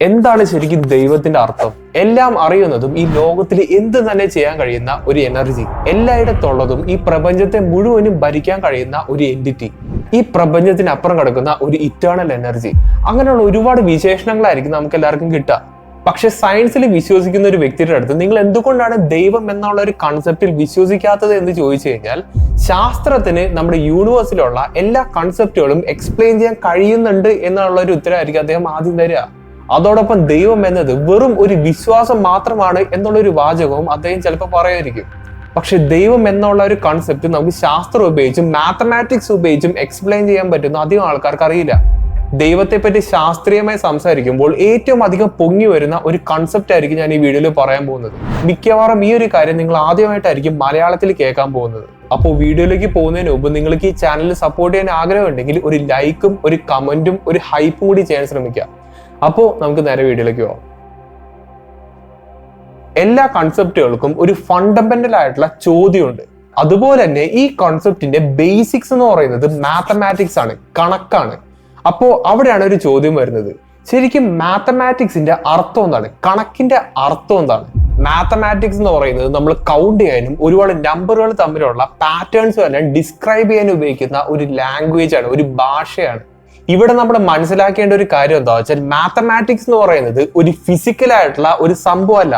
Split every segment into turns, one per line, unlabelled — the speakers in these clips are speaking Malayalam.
എന്താണ് ശരിക്കും ദൈവത്തിന്റെ അർത്ഥം? എല്ലാം അറിയുന്നതും ഈ ലോകത്തിൽ എന്ത് തന്നെ ചെയ്യാൻ കഴിയുന്ന ഒരു എനർജി, എല്ലായിടത്തുള്ളതും ഈ പ്രപഞ്ചത്തെ മുഴുവനും ഭരിക്കാൻ കഴിയുന്ന ഒരു എൻറ്റിറ്റി, ഈ പ്രപഞ്ചത്തിന് അപ്പുറം കിടക്കുന്ന ഒരു ഇറ്റേണൽ എനർജി. അങ്ങനെയുള്ള ഒരുപാട് വിശേഷണങ്ങളായിരിക്കും നമുക്ക് എല്ലാവർക്കും കിട്ടുക. പക്ഷെ സയൻസിൽ വിശ്വസിക്കുന്ന ഒരു വ്യക്തിയുടെ അടുത്ത് നിങ്ങൾ എന്തുകൊണ്ടാണ് ദൈവം എന്നുള്ള ഒരു കൺസെപ്റ്റിൽ വിശ്വസിക്കാത്തത് എന്ന് ചോദിച്ചു കഴിഞ്ഞാൽ, ശാസ്ത്രത്തിന് നമ്മുടെ യൂണിവേഴ്സിലുള്ള എല്ലാ കൺസെപ്റ്റുകളും എക്സ്പ്ലെയിൻ ചെയ്യാൻ കഴിയുന്നുണ്ട് എന്നുള്ള ഒരു ഉത്തരമായിരിക്കും അദ്ദേഹം ആദ്യം തരിക. അതോടൊപ്പം ദൈവം എന്നത് വെറും ഒരു വിശ്വാസം മാത്രമാണ് എന്നുള്ളൊരു വാചകവും അദ്ദേഹം ചിലപ്പോൾ പറയുമായിരിക്കും. പക്ഷെ ദൈവം എന്നുള്ള ഒരു കൺസെപ്റ്റ് നമുക്ക് ശാസ്ത്രം ഉപയോഗിച്ചും മാത്തമാറ്റിക്സ് ഉപയോഗിച്ചും എക്സ്പ്ലെയിൻ ചെയ്യാൻ പറ്റുന്ന അധികം ആൾക്കാർക്ക് അറിയില്ല. ദൈവത്തെ പറ്റി ശാസ്ത്രീയമായി സംസാരിക്കുമ്പോൾ ഏറ്റവും അധികം പൊങ്ങി വരുന്ന ഒരു കൺസെപ്റ്റ് ആയിരിക്കും ഞാൻ ഈ വീഡിയോയിൽ പറയാൻ പോകുന്നത്. മിക്കവാറും ഈ ഒരു കാര്യം നിങ്ങൾ ആദ്യമായിട്ടായിരിക്കും മലയാളത്തിൽ കേൾക്കാൻ പോകുന്നത്. അപ്പോൾ വീഡിയോയിലേക്ക് പോകുന്നതിന് മുമ്പ് നിങ്ങൾക്ക് ഈ ചാനൽ സപ്പോർട്ട് ചെയ്യാൻ ആഗ്രഹമുണ്ടെങ്കിൽ ഒരു ലൈക്കും ഒരു കമന്റും ഒരു ഹൈപ്പും കൂടി ചെയ്യാൻ ശ്രമിക്കുക. അപ്പോൾ നമുക്ക് നേരെ വീഡിയോയിലേക്ക് പോകാം. എല്ലാ കൺസെപ്റ്റുകൾക്കും ഒരു ഫണ്ടമെന്റൽ ആയിട്ടുള്ള ചോദ്യമുണ്ട്. അതുപോലെ തന്നെ ഈ കൺസെപ്റ്റിന്റെ ബേസിക്സ് എന്ന് പറയുന്നത് മാത്തമാറ്റിക്സ് ആണ്, കണക്കാണ്. അപ്പോ അവിടെയാണ് ഒരു ചോദ്യം വരുന്നത്, ശരിക്കും മാത്തമാറ്റിക്സിന്റെ അർത്ഥം എന്താണ്? കണക്കിന്റെ അർത്ഥം എന്താണ്? മാത്തമാറ്റിക്സ് എന്ന് പറയുന്നത് നമ്മൾ കൗണ്ട് ചെയ്യാനും ഒരുപാട് നമ്പറുകൾ തമ്മിലുള്ള പാറ്റേൺസ് എല്ലാം ഡിസ്ക്രൈബ് ചെയ്യാൻ ഉപയോഗിക്കുന്ന ഒരു ലാംഗ്വേജ് ആണ്, ഒരു ഭാഷയാണ്. ഇവിടെ നമ്മൾ മനസ്സിലാക്കേണ്ട ഒരു കാര്യം എന്താ വെച്ചാൽ, മാത്തമാറ്റിക്സ് എന്ന് പറയുന്നത് ഒരു ഫിസിക്കൽ ആയിട്ടുള്ള ഒരു സംഭവമല്ല,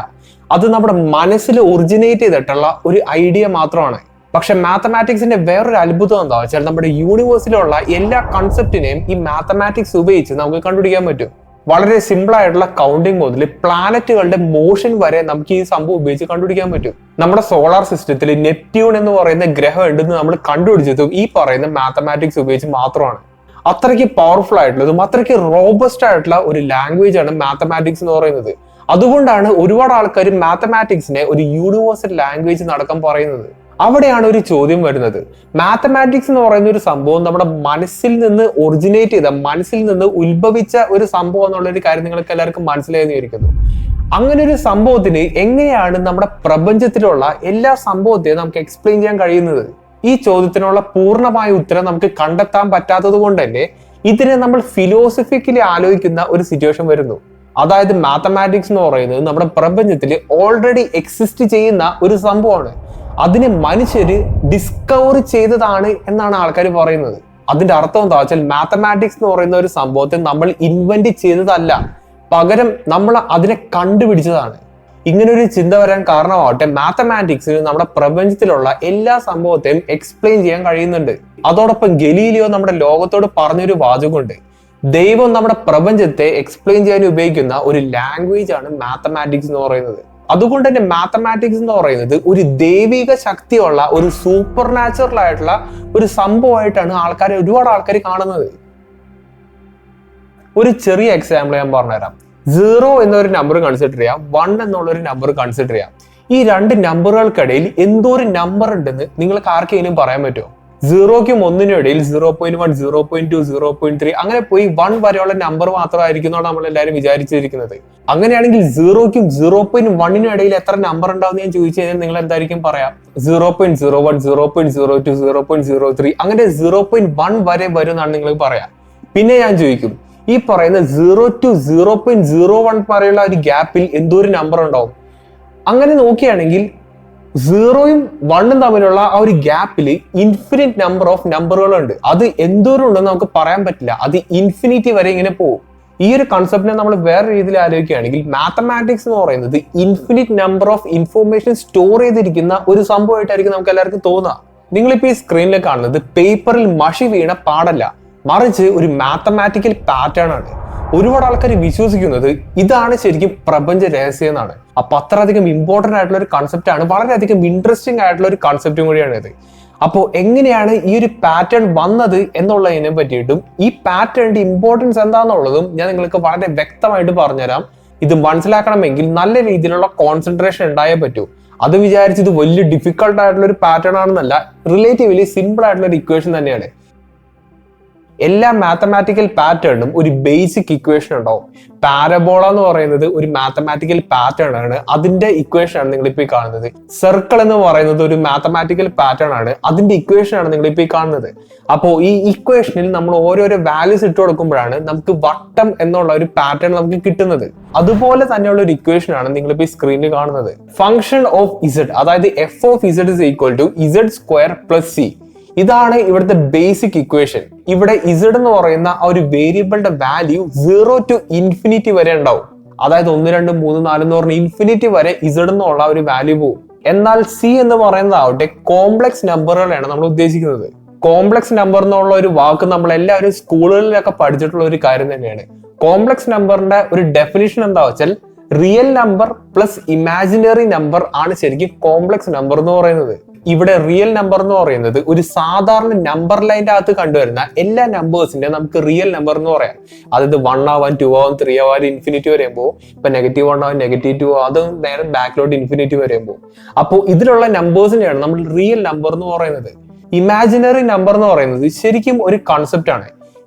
അത് നമ്മുടെ മനസ്സിൽ ഒറിജിനേറ്റ് ചെയ്തിട്ടുള്ള ഒരു ഐഡിയ മാത്രമാണ്. പക്ഷെ മാത്തമാറ്റിക്സിന്റെ വേറൊരു അത്ഭുതം എന്താ വെച്ചാൽ, നമ്മുടെ യൂണിവേഴ്സിലുള്ള എല്ലാ കൺസെപ്റ്റിനെയും ഈ മാത്തമാറ്റിക്സ് ഉപയോഗിച്ച് നമുക്ക് കണ്ടുപിടിക്കാൻ പറ്റും. വളരെ സിമ്പിൾ ആയിട്ടുള്ള കൗണ്ടിങ് മുതൽ പ്ലാനറ്റുകളുടെ മോഷൻ വരെ നമുക്ക് ഈ സംഭവം ഉപയോഗിച്ച് കണ്ടുപിടിക്കാൻ പറ്റും. നമ്മുടെ സോളാർ സിസ്റ്റത്തിൽ നെപ്റ്റ്യൂൺ എന്ന് പറയുന്ന ഗ്രഹം ഉണ്ടെന്ന് നമ്മൾ കണ്ടുപിടിച്ചതും ഈ പറയുന്ന മാത്തമാറ്റിക്സ് ഉപയോഗിച്ച് മാത്രമാണ്. അത്രയ്ക്ക് പവർഫുൾ ആയിട്ടുള്ളതും അത്രയ്ക്ക് റോബസ്റ്റ് ആയിട്ടുള്ള ഒരു ലാംഗ്വേജ് ആണ് മാത്തമാറ്റിക്സ് എന്ന് പറയുന്നത്. അതുകൊണ്ടാണ് ഒരുപാട് ആൾക്കാർ മാത്തമാറ്റിക്സിനെ ഒരു യൂണിവേഴ്സൽ ലാംഗ്വേജ് നടക്കാൻ പറയുന്നത്. അവിടെയാണ് ഒരു ചോദ്യം വരുന്നത്, മാത്തമാറ്റിക്സ് എന്ന് പറയുന്ന ഒരു സംഭവം നമ്മുടെ മനസ്സിൽ നിന്ന് ഒറിജിനേറ്റ് ചെയ്ത, മനസ്സിൽ നിന്ന് ഉത്ഭവിച്ച ഒരു സംഭവം എന്നുള്ളൊരു കാര്യം നിങ്ങൾക്ക് എല്ലാവർക്കും മനസ്സിലായെന്ന് വിചാരിക്കുന്നു. അങ്ങനെ ഒരു സംഭവത്തിന് എങ്ങനെയാണ് നമ്മുടെ പ്രപഞ്ചത്തിലുള്ള എല്ലാ സംഭവത്തെയും നമുക്ക് എക്സ്പ്ലെയിൻ ചെയ്യാൻ കഴിയുന്നത്? ഈ ചോദ്യത്തിനുള്ള പൂർണ്ണമായ ഉത്തരം നമുക്ക് കണ്ടെത്താൻ പറ്റാത്തത് കൊണ്ട് തന്നെ ഇതിനെ നമ്മൾ ഫിലോസഫിക്കലി ആലോചിക്കുന്ന ഒരു സിറ്റുവേഷൻ വരുന്നു. അതായത് മാത്തമാറ്റിക്സ് എന്ന് പറയുന്നത് നമ്മുടെ പ്രപഞ്ചത്തിൽ ഓൾറെഡി എക്സിസ്റ്റ് ചെയ്യുന്ന ഒരു സംഭവമാണ്. അതിനെ മനുഷ്യര് ഡിസ്കവർ ചെയ്തതാണ് എന്നാണ് ആൾക്കാർ പറയുന്നത്. അതിന്റെ അർത്ഥം എന്താ വെച്ചാൽ, മാത്തമാറ്റിക്സ് എന്ന് പറയുന്ന ഒരു സംഭവത്തെ നമ്മൾ ഇൻവെന്റ് ചെയ്തതല്ല, പകരം നമ്മൾ അതിനെ കണ്ടുപിടിച്ചതാണ്. ഇങ്ങനൊരു ചിന്ത വരാൻ കാരണമാവട്ടെ, മാത്തമാറ്റിക്സിന് നമ്മുടെ പ്രപഞ്ചത്തിലുള്ള എല്ലാ സംഭവത്തെയും എക്സ്പ്ലെയിൻ ചെയ്യാൻ കഴിയുന്നുണ്ട്. അതോടൊപ്പം ഗലീലിയോ നമ്മുടെ ലോകത്തോട് പറഞ്ഞൊരു വാചകമുണ്ട്, ദൈവം നമ്മുടെ പ്രപഞ്ചത്തെ എക്സ്പ്ലെയിൻ ചെയ്യാൻ ഉപയോഗിക്കുന്ന ഒരു ലാംഗ്വേജ് ആണ് മാത്തമാറ്റിക്സ് എന്ന് പറയുന്നത്. അതുകൊണ്ട് തന്നെ മാത്തമാറ്റിക്സ് എന്ന് പറയുന്നത് ഒരു ദൈവിക ശക്തിയുള്ള ഒരു സൂപ്പർ നാച്ചുറൽ ആയിട്ടുള്ള ഒരു സംഭവമായിട്ടാണ് ഒരുപാട് ആൾക്കാർ കാണുന്നത്. ഒരു ചെറിയ എക്സാമ്പിൾ ഞാൻ പറഞ്ഞുതരാം. 0 എന്നൊരു നമ്പർ കൺസിഡർ ചെയ്യാം, 1 എന്നുള്ളൊരു നമ്പർ കൺസിഡർ ചെയ്യാം. ഈ രണ്ട് നമ്പറുകൾക്കിടയിൽ എന്തോ ഒരു നമ്പർ ഉണ്ടെന്ന് നിങ്ങൾക്ക് ആർക്കെങ്കിലും പറയാൻ പറ്റുമോ? 0ക്കും 1നും ഇടയിൽ 0.1, 0.2, 0.3 അങ്ങനെ പോയി 1 വരെയുള്ള നമ്പർ മാത്രമായിരിക്കുന്നതാണ് നമ്മൾ എല്ലാവരും വിചാരിച്ചിരിക്കുന്നത്. അങ്ങനെയാണെങ്കിൽ 0ക്കും 0.1നും ഇടയിൽ എത്ര നമ്പർ ഉണ്ടാവും ഞാൻ ചോദിച്ചു കഴിഞ്ഞാൽ നിങ്ങൾ എന്തായിരിക്കും പറയാം? 0.01, 0.02, 0.03 അങ്ങനെ 0.1 വരെ വരും എന്നാണ് നിങ്ങൾ പറയാം. പിന്നെ ഞാൻ ചോദിക്കും, ഈ പറയുന്ന 0 to 0.01 വരെയുള്ള ഒരു ഗ്യാപ്പിൽ എന്തോ ഒരു നമ്പർ ഉണ്ടാവും. അങ്ങനെ നോക്കുകയാണെങ്കിൽ 0യും 1ഉം തമ്മിലുള്ള ആ ഒരു ഗ്യാപ്പിൽ ഇൻഫിനിറ്റ് നമ്പർ ഓഫ് നമ്പറുകളുണ്ട്. അത് എന്തോരം ഉണ്ടെന്ന് നമുക്ക് പറയാൻ പറ്റില്ല, അത് ഇൻഫിനിറ്റി വരെ ഇങ്ങനെ പോകും. ഈ ഒരു കൺസെപ്റ്റിനെ നമ്മൾ വേറെ രീതിയിൽ ആലോചിക്കുകയാണെങ്കിൽ, മാത്തമാറ്റിക്സ് എന്ന് പറയുന്നത് infinite number of information store ചെയ്തിരിക്കുന്ന ഒരു സംഭവമായിട്ടായിരിക്കും നമുക്ക് എല്ലാവർക്കും തോന്നുക. നിങ്ങളിപ്പോ ഈ സ്ക്രീനിൽ കാണുന്നത് പേപ്പറിൽ മഷി വീണ പാടല്ല, മറിച്ച് ഒരു മാത്തമാറ്റിക്കൽ പാറ്റേൺ ആണ്. ഒരുപാട് ആൾക്കാർ വിശ്വസിക്കുന്നത് ഇതാണ് ശരിക്കും പ്രപഞ്ച രഹസ്യം എന്നാണ്. അപ്പൊ അത്രയധികം ഇമ്പോർട്ടന്റ് ആയിട്ടുള്ള ഒരു കൺസെപ്റ്റ് ആണ്, വളരെയധികം ഇൻട്രസ്റ്റിംഗ് ആയിട്ടുള്ള ഒരു കൺസെപ്റ്റും കൂടിയാണ് ഇത്. അപ്പോൾ എങ്ങനെയാണ് ഈ ഒരു പാറ്റേൺ വന്നത് എന്നുള്ളതിനെ പറ്റിയിട്ടും ഈ പാറ്റേണിന്റെ ഇമ്പോർട്ടൻസ് എന്താണെന്നുള്ളതും ഞാൻ നിങ്ങൾക്ക് വളരെ വ്യക്തമായിട്ട് പറഞ്ഞുതരാം. ഇത് മനസ്സിലാക്കണമെങ്കിൽ നല്ല രീതിയിലുള്ള കോൺസെൻട്രേഷൻ ഉണ്ടായേ പറ്റൂ. അത് വിചാരിച്ച് ഇത് വലിയ ഡിഫിക്കൽട്ട് ആയിട്ടുള്ള ഒരു പാറ്റേൺ ആണെന്നല്ല, റിലേറ്റീവ്ലി സിമ്പിൾ ആയിട്ടുള്ള ഒരു ഇക്വേഷൻ തന്നെയാണ്. എല്ലാ മാത്തമാറ്റിക്കൽ പാറ്റേണിനും ഒരു ബേസിക് ഇക്വേഷൻ ഉണ്ടാവും. പാരബോള എന്ന് പറയുന്നത് ഒരു മാത്തമാറ്റിക്കൽ പാറ്റേൺ ആണ്, അതിന്റെ ഇക്വേഷൻ ആണ് നിങ്ങൾ ഇപ്പോൾ കാണുന്നത്. സർക്കിൾ എന്ന് പറയുന്നത് ഒരു മാത്തമാറ്റിക്കൽ പാറ്റേൺ ആണ്, അതിന്റെ ഇക്വേഷൻ ആണ് നിങ്ങൾ ഇപ്പോൾ കാണുന്നത്. അപ്പോൾ ഈ ഇക്വേഷനിൽ നമ്മൾ ഓരോരോ വാല്യൂസ് ഇട്ട് കൊടുക്കുമ്പോഴാണ് നമുക്ക് വട്ടം എന്നുള്ള ഒരു പാറ്റേൺ നമുക്ക് കിട്ടുന്നത്. അതുപോലെ തന്നെയുള്ള ഒരു ഇക്വേഷൻ ആണ് നിങ്ങൾ ഇപ്പോൾ സ്ക്രീനിൽ കാണുന്നത്. ഫംഗ്ഷൻ ഓഫ് ഇസഡ്, അതായത് F of Z is equal to Z square plus C. ഇതാണ് ഇവിടുത്തെ ബേസിക് ഇക്വേഷൻ. ഇവിടെ ഇസഡ് എന്ന് പറയുന്ന ആ ഒരു വേരിയബിളിന്റെ വാല്യൂ 0 to ഇൻഫിനിറ്റി വരെ ഉണ്ടാവും. അതായത് 1, 2, 3, 4 എന്ന് പറഞ്ഞ ഇൻഫിനിറ്റി വരെ ഇസഡ് എന്നുള്ള ഒരു വാല്യൂ പോകും. എന്നാൽ സി എന്ന് പറയുന്നതാവട്ടെ കോംപ്ലക്സ് നമ്പറുകളാണ് നമ്മൾ ഉദ്ദേശിക്കുന്നത്. കോംപ്ലക്സ് നമ്പർ എന്നുള്ള ഒരു വാക്ക് നമ്മൾ എല്ലാവരും സ്കൂളുകളിലൊക്കെ പഠിച്ചിട്ടുള്ള ഒരു കാര്യം തന്നെയാണ്. കോംപ്ലക്സ് നമ്പറിന്റെ ഒരു ഡെഫിനിഷൻ എന്താ വെച്ചാൽ real number plus imaginary number ആണ് ശരിക്കും കോംപ്ലക്സ് നമ്പർ എന്ന് പറയുന്നത്. ഇവിടെ റിയൽ നമ്പർ എന്ന് പറയുന്നത് ഒരു സാധാരണ നമ്പർ ലൈൻ്റെ അകത്ത് കണ്ടുവരുന്ന എല്ലാ നമ്പേഴ്സിന്റെ നമുക്ക് റിയൽ നമ്പർ എന്ന് പറയാം. അതായത് 1 ആവാൻ 2 ആവാൻ 3 ആവാൻ ഇൻഫിനിറ്റി വരെയുമ്പോൾ ഇപ്പൊ -1 ആവാൻ -2 അത് നേരെ ബാക്കിലോട്ട് ഇൻഫിനിറ്റി വരെയുമ്പോൾ. അപ്പോൾ ഇതിലുള്ള നമ്പേഴ്സിനെയാണ് നമ്മൾ റിയൽ നമ്പർ എന്ന് പറയുന്നത്. ഇമാജിനറി നമ്പർ എന്ന് പറയുന്നത് ശരിക്കും ഒരു കൺസെപ്റ്റ് ആണ്.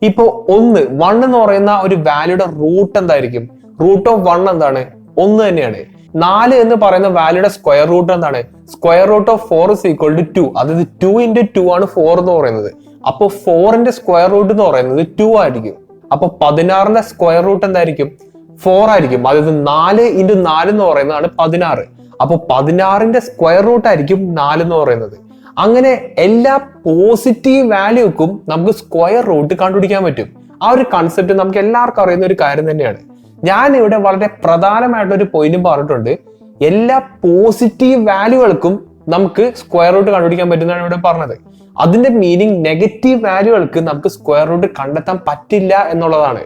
ഇപ്പോ 1 എന്ന് പറയുന്ന ഒരു വാല്യൂയുടെ റൂട്ട് എന്തായിരിക്കും? റൂട്ട് ഓഫ് 1 എന്താണ്? 1 തന്നെയാണ്. 4 എന്ന് പറയുന്ന വാല്യൂയുടെ സ്ക്വയർ റൂട്ട് എന്താണ്? Square root of 4 is equal to 2. അതായത് 2 into 2 ആണ് 4 എന്ന് പറയുന്നത്. അപ്പോൾ 4ന്റെ സ്ക്വയർ റൂട്ട് എന്ന് പറയുന്നത് 2 ആയിരിക്കും. അപ്പൊ 16ന്റെ സ്ക്വയർ റൂട്ട് എന്തായിരിക്കും? 4 ആയിരിക്കും. അതായത് 4 into 4 എന്ന് പറയുന്നതാണ് 16. അപ്പൊ 16ന്റെ സ്ക്വയർ റൂട്ട് ആയിരിക്കും 4 എന്ന് പറയുന്നത്. അങ്ങനെ എല്ലാ പോസിറ്റീവ് വാല്യൂക്കും നമുക്ക് സ്ക്വയർ റൂട്ട് കണ്ടുപിടിക്കാൻ പറ്റും. ആ ഒരു കൺസെപ്റ്റ് നമുക്ക് എല്ലാവർക്കും അറിയുന്ന ഒരു കാര്യം തന്നെയാണ്. ഞാൻ ഇവിടെ വളരെ പ്രധാനമായിട്ടുള്ള ഒരു പോയിന്റും പറഞ്ഞിട്ടുണ്ട്. എല്ലാ പോസിറ്റീവ് വാല്യൂകൾക്കും നമുക്ക് സ്ക്വയർ റൂട്ട് കണ്ടുപിടിക്കാൻ പറ്റുന്നതാണ് ഇവിടെ പറഞ്ഞത്. അതിന്റെ മീനിങ് നെഗറ്റീവ് വാല്യൂകൾക്ക് നമുക്ക് സ്ക്വയർ റൂട്ട് കണ്ടെത്താൻ പറ്റില്ല എന്നുള്ളതാണ്.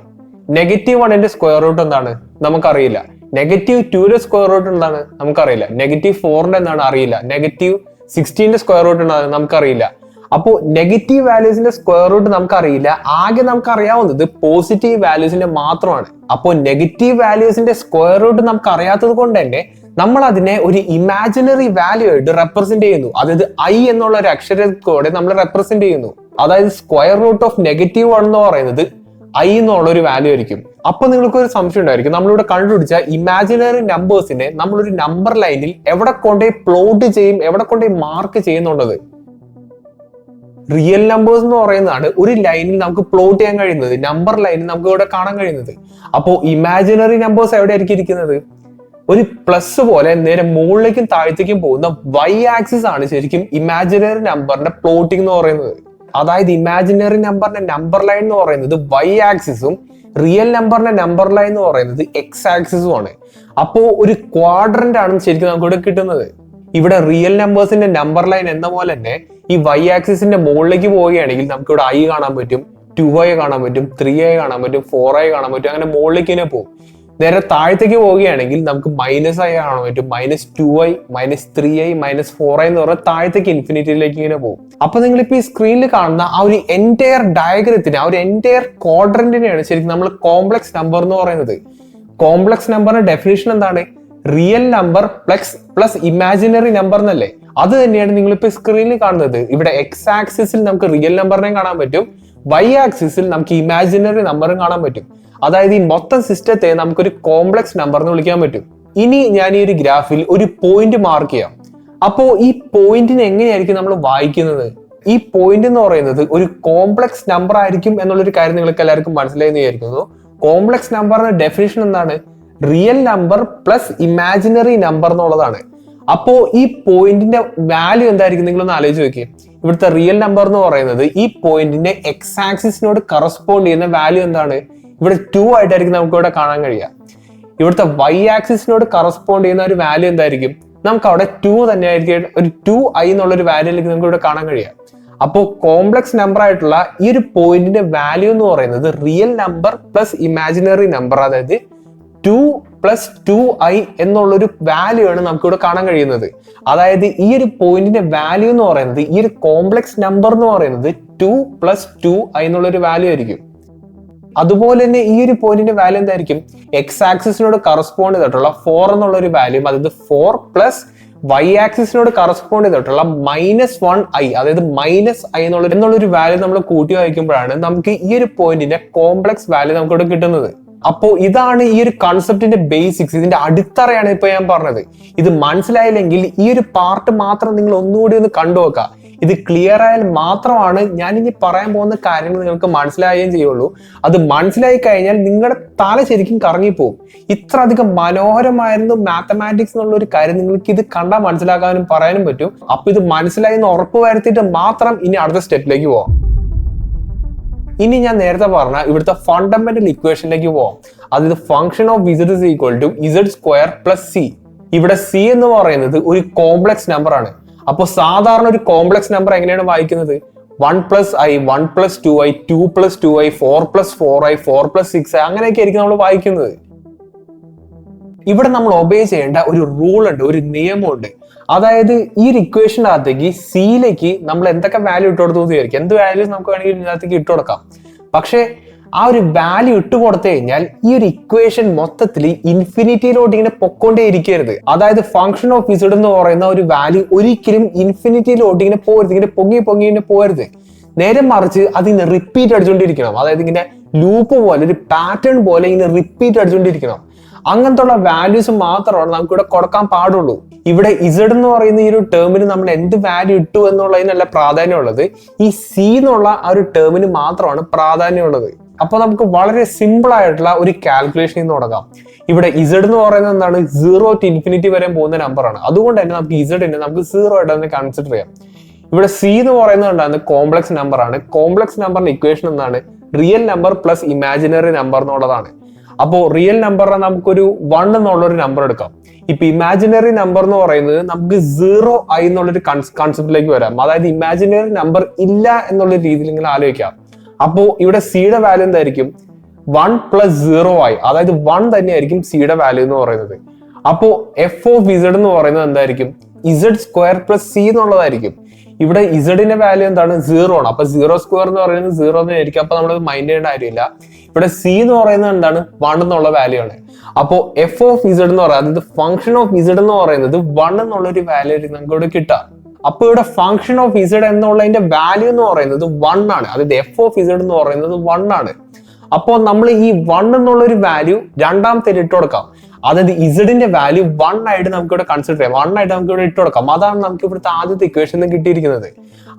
-1ന്റെ സ്ക്വയർ റൂട്ട് എന്താണ്? നമുക്കറിയില്ല. -2ന്റെ സ്ക്വയർ റൂട്ട് എന്താണ്? നമുക്കറിയില്ല. -4ന്റെ എന്താണ്? അറിയില്ല. -16ന്റെ സ്ക്വയർ റൂട്ട് എന്താണ്? നമുക്കറിയില്ല. അപ്പോൾ നെഗറ്റീവ് വാല്യൂസിന്റെ സ്ക്വയർ റൂട്ട് നമുക്കറിയില്ല. ആകെ നമുക്ക് അറിയാവുന്നത് പോസിറ്റീവ് വാല്യൂസിന്റെ മാത്രമാണ്. അപ്പോൾ നെഗറ്റീവ് വാല്യൂസിന്റെ സ്ക്വയർ റൂട്ട് നമുക്ക് അറിയാത്തത് കൊണ്ട് തന്നെ നമ്മൾ അതിനെ ഒരു ഇമാജിനറി വാല്യൂ ആയിട്ട് റെപ്രസെന്റ് ചെയ്യുന്നു. അതായത് ഐ എന്നുള്ള ഒരു അക്ഷരത്തോടെ നമ്മൾ റെപ്രസെന്റ് ചെയ്യുന്നു. അതായത് സ്ക്വയർ റൂട്ട് ഓഫ് -1 എന്ന് പറയുന്നത് ഐ എന്നുള്ള ഒരു വാല്യൂ ആയിരിക്കും. അപ്പൊ നിങ്ങൾക്ക് ഒരു സംശയം ഉണ്ടായിരിക്കും, നമ്മളിവിടെ കണ്ടുപിടിച്ച ഇമാജിനറി നമ്പേഴ്സിനെ നമ്മളൊരു നമ്പർ ലൈനിൽ എവിടെ കൊണ്ടുപോയി പ്ലോട്ട് ചെയ്യും, എവിടെ കൊണ്ടുപോയി മാർക്ക് ചെയ്യുന്നുള്ളത്. റിയൽ നമ്പേഴ്സ് എന്ന് പറയുന്നതാണ് ഒരു ലൈനിൽ നമുക്ക് പ്ലോട്ട് ചെയ്യാൻ കഴിയുന്നത്, നമ്പർ ലൈനിൽ നമുക്ക് ഇവിടെ കാണാൻ കഴിയുന്നത്. അപ്പോൾ ഇമാജിനറി നമ്പേഴ്സ് എവിടെ ആയിരിക്കും ഇരിക്കുന്നത്? ഒരു പ്ലസ് പോലെ നേരെ മുകളിലേക്കും താഴത്തേക്കും പോകുന്ന വൈ ആക്സിസ് ആണ് ശരിക്കും ഇമാജിനറി നമ്പറിന്റെ പ്ലോട്ടിംഗ് എന്ന് പറയുന്നത്. അതായത് ഇമാജിനറി നമ്പറിന്റെ നമ്പർ ലൈൻ എന്ന് പറയുന്നത് വൈ ആക്സിസും റിയൽ നമ്പറിന്റെ നമ്പർ ലൈൻ എന്ന് പറയുന്നത് എക്സ് ആക്സിസും ആണ്. അപ്പോ ഒരു ക്വാഡ്രന്റ് ആണ് ശരിക്കും നമുക്ക് ഇവിടെ കിട്ടുന്നത്. ഇവിടെ റിയൽ നമ്പേഴ്സിന്റെ നമ്പർ ലൈൻ എന്ന പോലെ തന്നെ ഈ വൈ ആക്സിസിന്റെ മുകളിലേക്ക് പോവുകയാണെങ്കിൽ നമുക്ക് ഇവിടെ ഐ കാണാൻ പറ്റും, 2i കാണാൻ പറ്റും, 3i കാണാൻ പറ്റും, 4i കാണാൻ പറ്റും. അങ്ങനെ മുകളിലേക്ക് തന്നെ പോകും. നേരെ താഴത്തേക്ക് പോവുകയാണെങ്കിൽ നമുക്ക് -i കാണാൻ പറ്റും, -2i, -3i, -4i എന്ന് പറഞ്ഞാൽ താഴത്തേക്ക് ഇൻഫിനിറ്റിയിലേക്ക് ഇങ്ങനെ പോകും. അപ്പൊ നിങ്ങളിപ്പോ ഈ സ്ക്രീനിൽ കാണുന്ന ആ ഒരു എൻറ്റയർ ഡയഗ്രത്തിന്, ആ ഒരു എൻറ്റയർ ക്വാഡ്രന്റിനെയാണ് ശരിക്കും നമ്മൾ കോംപ്ലക്സ് നമ്പർ എന്ന് പറയുന്നത്. കോംപ്ലക്സ് നമ്പറിന്റെ ഡെഫിനിഷൻ എന്താണ്? Real number plus imaginary number എന്നല്ലേ? അത് തന്നെയാണ് നിങ്ങളിപ്പോ സ്ക്രീനിൽ കാണുന്നത്. ഇവിടെ എക്സ് ആക്സിസിൽ നമുക്ക് റിയൽ നമ്പറിനെയും കാണാൻ പറ്റും, വൈ ആക്സിസിൽ നമുക്ക് ഇമാജിനറി നമ്പറും കാണാൻ പറ്റും. അതായത് ഈ മൊത്തം സിസ്റ്റത്തെ നമുക്കൊരു കോംപ്ലക്സ് നമ്പർ എന്ന് വിളിക്കാൻ പറ്റും. ഇനി ഞാൻ ഈ ഒരു ഗ്രാഫിൽ ഒരു പോയിന്റ് മാർക്ക് ചെയ്യാം. അപ്പോ ഈ പോയിന്റിനെ എങ്ങനെയായിരിക്കും നമ്മൾ വായിക്കുന്നത്? ഈ പോയിന്റ് എന്ന് പറയുന്നത് ഒരു കോംപ്ലക്സ് നമ്പർ ആയിരിക്കും എന്നുള്ളൊരു കാര്യം നിങ്ങൾക്ക് എല്ലാവർക്കും മനസ്സിലായി എന്ന് വിചാരിക്കുന്നു. കോംപ്ലക്സ് നമ്പറിന്റെ ഡെഫിനിഷൻ എന്താണ്? Real number plus imaginary number എന്നുള്ളതാണ്. അപ്പോ ഈ പോയിന്റിന്റെ വാല്യൂ എന്തായിരിക്കും നിങ്ങളൊന്ന് ആലോചിച്ച് നോക്കിയേ. ഇവിടുത്തെ റിയൽ നമ്പർ എന്ന് പറയുന്നത് ഈ പോയിന്റിന്റെ എക്സ് ആക്സിസിനോട് കറസ്പോണ്ട് ചെയ്യുന്ന വാല്യൂ എന്താണ്? ഇവിടെ 2 ആയിട്ടായിരിക്കും നമുക്ക് ഇവിടെ കാണാൻ കഴിയുക. ഇവിടുത്തെ വൈ ആക്സിസിനോട് കറസ്പോണ്ട് ചെയ്യുന്ന ഒരു വാല്യൂ എന്തായിരിക്കും? നമുക്ക് അവിടെ 2 തന്നെ ആയിരിക്കും, ഒരു 2i എന്നുള്ള ഒരു വാല്യൂയിലേക്ക് നമുക്ക് ഇവിടെ കാണാൻ കഴിയുക. അപ്പോൾ കോംപ്ലക്സ് നമ്പർ ആയിട്ടുള്ള ഈ ഒരു പോയിന്റിന്റെ വാല്യൂ എന്ന് പറയുന്നത് real number plus imaginary number, അതായത് 2 + 2i എന്നുള്ളൊരു വാല്യൂ ആണ് നമുക്ക് ഇവിടെ കാണാൻ കഴിയുന്നത്. അതായത് ഈ ഒരു പോയിന്റിന്റെ വാല്യൂ എന്ന് പറയുന്നത്, ഈ ഒരു കോംപ്ലക്സ് നമ്പർ എന്ന് പറയുന്നത് 2 + 2i എന്നുള്ളൊരു വാല്യൂ ആയിരിക്കും. അതുപോലെ തന്നെ ഈ ഒരു പോയിന്റിന്റെ വാല്യൂ എന്തായിരിക്കും? എക്സ് ആക്സിസിനോട് കറസ്പോണ്ട് ചെയ്തിട്ടുള്ള 4 എന്നുള്ള ഒരു വാല്യൂ, അതായത് 4 + വൈ ആക്സിസിനോട് കറസ്പോണ്ട് ചെയ്തിട്ടുള്ള -1i, അതായത് -i എന്നുള്ളൊരു വാല്യൂ നമ്മൾ കൂട്ടി വായിക്കുമ്പോഴാണ് നമുക്ക് ഈ ഒരു പോയിന്റിന്റെ കോംപ്ലക്സ് വാല്യൂ നമുക്ക് ഇവിടെ കിട്ടുന്നത്. അപ്പോ ഇതാണ് ഈ ഒരു കൺസെപ്റ്റിന്റെ ബേസിക്സ്, ഇതിന്റെ അടിത്തറയാണ് ഇപ്പൊ ഞാൻ പറഞ്ഞത്. ഇത് മനസ്സിലായില്ലെങ്കിൽ ഈ ഒരു പാർട്ട് മാത്രം നിങ്ങൾ ഒന്നുകൂടി ഒന്ന് കണ്ടുവെക്കുക. ഇത് ക്ലിയർ ആയാൽ മാത്രമാണ് ഞാൻ ഇനി പറയാൻ പോകുന്ന കാര്യങ്ങൾ നിങ്ങൾക്ക് മനസ്സിലാവുകയും ചെയ്യുള്ളൂ. അത് മനസ്സിലായി കഴിഞ്ഞാൽ നിങ്ങളുടെ തല ശരിക്കും കറങ്ങിപ്പോകും. ഇത്ര അധികം മനോഹരമായിരുന്നു മാത്തമാറ്റിക്സ് എന്നുള്ള ഒരു കാര്യം നിങ്ങൾക്ക് ഇത് കണ്ടാൽ മനസ്സിലാക്കാനും പറയാനും പറ്റും. അപ്പൊ ഇത് മനസ്സിലായി എന്ന് ഉറപ്പ് വരുത്തിയിട്ട് മാത്രം ഇനി അടുത്ത സ്റ്റെപ്പിലേക്ക് പോവാം. ഇനി ഞാൻ നേരത്തെ പറഞ്ഞ ഇവിടുത്തെ ഫണ്ടമെന്റൽ ഇക്വേഷനിലേക്ക് പോവാം. അതായത് function of z is equal to z² plus c. ഇവിടെ c എന്ന് പറയുന്നത് ഒരു കോംപ്ലക്സ് നമ്പർ ആണ്. അപ്പൊ സാധാരണ ഒരു കോംപ്ലക്സ് നമ്പർ എങ്ങനെയാണ് വായിക്കുന്നത്? 1+i, 1+2i, 2+2i, 4+4i, 4+6i അങ്ങനെയൊക്കെ ആയിരിക്കും നമ്മൾ വായിക്കുന്നത്. ഇവിടെ നമ്മൾ ഒബേ ചെയ്യേണ്ട ഒരു റൂൾ ഉണ്ട്, ഒരു നിയമമുണ്ട്. അതായത് ഈ ഒരു ഇക്വേഷൻ്റെ അകത്തേക്ക് സിയിലേക്ക് നമ്മൾ എന്തൊക്കെ വാല്യൂ ഇട്ട് കൊടുത്തു വിചാരിക്കും, എന്ത് വാല്യൂസ് നമുക്ക് വേണമെങ്കിൽ ഇതിനകത്തേക്ക് ഇട്ട് കൊടുക്കാം. പക്ഷെ ആ ഒരു വാല്യൂ ഇട്ട് കൊടുത്തു കഴിഞ്ഞാൽ ഈ ഒരു ഇക്വേഷൻ മൊത്തത്തിൽ ഇൻഫിനിറ്റിയിലോട്ട് ഇങ്ങനെ പൊക്കോണ്ടേ ഇരിക്കരുത്. അതായത് ഫംഗ്ഷൻ ഓഫ് z എന്ന് പറയുന്ന ഒരു വാല്യൂ ഒരിക്കലും ഇൻഫിനിറ്റിയിലോട്ട് ഇങ്ങനെ പോകരുത്, ഇങ്ങനെ പൊങ്ങി ഇങ്ങനെ പോകരുത്. നേരെ മറിച്ച് അതിങ്ങനെ റിപ്പീറ്റ് അടിച്ചുകൊണ്ടിരിക്കണം. അതായത് ഇങ്ങനെ ലൂപ്പ് പോലെ, ഒരു പാറ്റേൺ പോലെ ഇങ്ങനെ റിപ്പീറ്റ് അടിച്ചുകൊണ്ടിരിക്കണം. അങ്ങനത്തെ ഉള്ള വാല്യൂസ് മാത്രമാണ് നമുക്ക് ഇവിടെ കൊടുക്കാൻ പാടുള്ളൂ. ഇവിടെ z എന്ന് പറയുന്ന ഈ ഒരു ടേമിന് നമ്മൾ എന്ത് വാല്യൂ ഇട്ടു എന്നുള്ളതിനല്ല പ്രാധാന്യമുള്ളത്, ഈ c എന്നുള്ള ആ ഒരു ടേമിന് മാത്രമാണ് പ്രാധാന്യമുള്ളത്. അപ്പൊ നമുക്ക് വളരെ സിമ്പിൾ ആയിട്ടുള്ള ഒരു കാൽക്കുലേഷൻ തുടങ്ങാം. ഇവിടെ z എന്ന് പറയുന്നത് എന്താണ്? 0 to ഇൻഫിനിറ്റി വരെ പോകുന്ന നമ്പറാണ്. അതുകൊണ്ട് തന്നെ നമുക്ക് z നമുക്ക് 0 ആയിട്ട് തന്നെ കൺസിഡർ ചെയ്യാം. ഇവിടെ c എന്ന് പറയുന്നത് എന്താണ്? കോംപ്ലക്സ് നമ്പർ ആണ്. കോംപ്ലക്സ് നമ്പറിന്റെ ഇക്വേഷൻ എന്താണ്? Real number plus imaginary number എന്നുള്ളതാണ്. അപ്പോ റിയൽ നമ്പറിനെ നമുക്കൊരു 1 എന്നുള്ളൊരു നമ്പർ എടുക്കാം. ഇപ്പൊ ഇമാജിനറി നമ്പർ എന്ന് പറയുന്നത് നമുക്ക് 0i എന്നുള്ളൊരു കൺസെപ്റ്റിലേക്ക് വരാം. അതായത് ഇമാജിനറി നമ്പർ ഇല്ല എന്നുള്ള രീതിയിൽ ഇങ്ങനെ ആലോചിക്കാം. അപ്പോ ഇവിടെ സിയുടെ വാല്യൂ എന്തായിരിക്കും? 1+0i, അതായത് 1 തന്നെയായിരിക്കും സിയുടെ വാല്യൂ എന്ന് പറയുന്നത്. അപ്പോ f of z എന്ന് പറയുന്നത് എന്തായിരിക്കും? z² plus c എന്നുള്ളതായിരിക്കും. ഇവിടെ z വാല്യൂ എന്താണ്? 0 ആണ്. അപ്പൊ 0² എന്ന് പറയുന്നത് 0 തന്നെയായിരിക്കും. അപ്പൊ നമ്മൾ മൈൻഡ് ചെയ്യേണ്ട കാര്യമില്ല. ഇവിടെ c എന്ന് പറയുന്നത് എന്താണ്? 1 എന്നുള്ള വാല്യൂ ആണ്. അപ്പോ f of z എന്ന് പറയുന്നത്, അതായത് ഫംഗ്ഷൻ ഓഫ് z എന്ന് പറയുന്നത് 1 എന്നുള്ള ഒരു വാല്യൂ നമുക്ക് ഇവിടെ കിട്ടാം. അപ്പൊ ഇവിടെ ഫംഗ്ഷൻ ഓഫ് z എന്നുള്ളതിന്റെ വാല്യൂ എന്ന് പറയുന്നത് 1 ആണ്. അതായത് f of z എന്ന് പറയുന്നത് 1 ആണ്. അപ്പോൾ നമ്മൾ ഈ 1 എന്നുള്ള ഒരു വാല്യൂ രണ്ടാമത്തെ ഇട്ട് കൊടുക്കാം. അതായത് z വാല്യൂ 1 ആയിട്ട് നമുക്ക് ഇവിടെ കൺസിഡർ ചെയ്യാം. 1 ആയിട്ട് നമുക്ക് ഇവിടെ ഇട്ട് കൊടുക്കാം. അതാണ് നമുക്ക് ഇവിടുത്തെ ആദ്യത്തെ ഇക്വേഷൻ കിട്ടിയിരിക്കുന്നത്.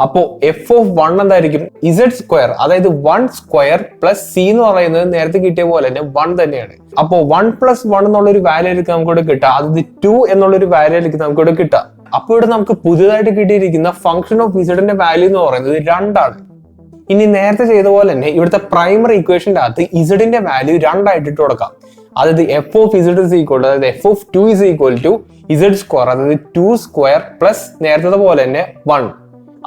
അപ്പോ f of 1 എന്തായിരിക്കും? z², അതായത് 1² plus c എന്ന് പറയുന്നത് നേരത്തെ കിട്ടിയ പോലെ തന്നെ 1 തന്നെയാണ്. അപ്പോ 1+1 എന്നുള്ള ഒരു വാല്യൂലേക്ക് നമുക്ക് ഇവിടെ കിട്ടാം. അതായത് 2 എന്നുള്ള ഒരു വാല്യൂലേക്ക് നമുക്ക് ഇവിടെ കിട്ടാം. അപ്പൊ ഇവിടെ നമുക്ക് പുതിയതായിട്ട് കിട്ടിയിരിക്കുന്ന ഫംഗ്ഷൻ ഓഫ് z വാല്യൂ എന്ന് പറയുന്നത് 2 ആണ്. ഇനി നേരത്തെ ചെയ്ത പോലെ തന്നെ ഇവിടുത്തെ പ്രൈമറി ഇക്വേഷന്റെ അകത്ത് z വാല്യൂ 2 ആയിട്ട് ഇട്ട് കൊടുക്കാം. അതായത് f of z is equal to, അതായത് f of 2 is equal to z², അതായത് 2² പ്ലസ് നേരത്തെ പോലെ തന്നെ 1.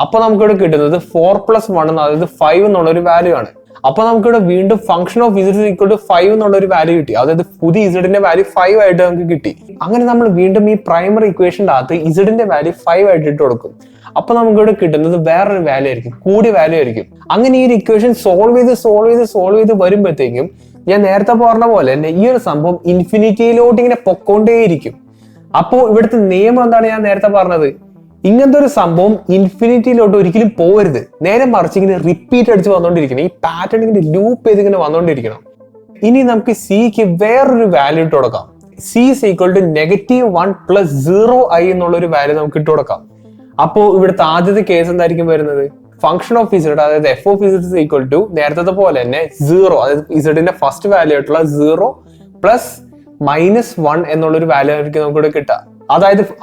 അപ്പൊ നമുക്കിവിടെ കിട്ടുന്നത് 4+1, അതായത് 5 എന്നുള്ള ഒരു വാല്യൂ ആണ്. അപ്പൊ നമുക്കിവിടെ വീണ്ടും function of z is equal to 5 എന്നുള്ള ഒരു വാല്യൂ കിട്ടി. അതായത് പുതിയ z വാല്യൂ 5 ആയിട്ട് നമുക്ക് കിട്ടി. അങ്ങനെ നമ്മൾ വീണ്ടും ഈ പ്രൈമറി ഇക്വേഷന്റെ അകത്ത് z വാല്യൂ 5 ആയിട്ട് ഇട്ട് കൊടുക്കും. അപ്പൊ നമുക്കിവിടെ കിട്ടുന്നത് വേറൊരു വാല്യൂ ആയിരിക്കും, കൂടിയ വാല്യൂ ആയിരിക്കും. അങ്ങനെ ഈ ഒരു ഇക്വേഷൻ സോൾവ് ചെയ്ത് വരുമ്പോഴത്തേക്കും ഞാൻ നേരത്തെ പറഞ്ഞ പോലെ തന്നെ ഈ ഒരു സംഭവം ഇൻഫിനിറ്റിയിലോട്ട് ഇങ്ങനെ പൊക്കോണ്ടേയിരിക്കും. അപ്പോ ഇവിടുത്തെ നിയമം എന്താണ് ഞാൻ നേരത്തെ പറഞ്ഞത്? ഇങ്ങനത്തെ ഒരു സംഭവം ഇൻഫിനിറ്റിയിലോട്ട് ഒരിക്കലും പോകരുത്. നേരെ മറിച്ച് ഇങ്ങനെ റിപ്പീറ്റ് അടിച്ച് വന്നോണ്ടിരിക്കണം. ഈ പാറ്റേൺ ഇങ്ങനെ ലൂപ്പ് ചെയ്ത് ഇങ്ങനെ വന്നോണ്ടിരിക്കണം. ഇനി നമുക്ക് സിക്ക് വേറൊരു വാല്യൂ ഇട്ട് കൊടുക്കാം. c is equal to -1 plus 0i എന്നുള്ള ഒരു വാല്യൂ നമുക്ക് ഇട്ട് കൊടുക്കാം. അപ്പോ ഇവിടുത്തെ ആദ്യത്തെ കേസ് എന്തായിരിക്കും വരുന്നത്? ഫംഗ്ഷൻ ഓഫ് z, അതായത് f of z is equal to നേരത്തെ പോലെ തന്നെ 0, അതായത് z ഫസ്റ്റ് വാല്യൂ ആയിട്ടുള്ള 0 പ്ലസ് -1 എന്നുള്ളൊരു വാല്യൂ ആയിരിക്കും നമുക്ക് ഇവിടെ കിട്ടുക.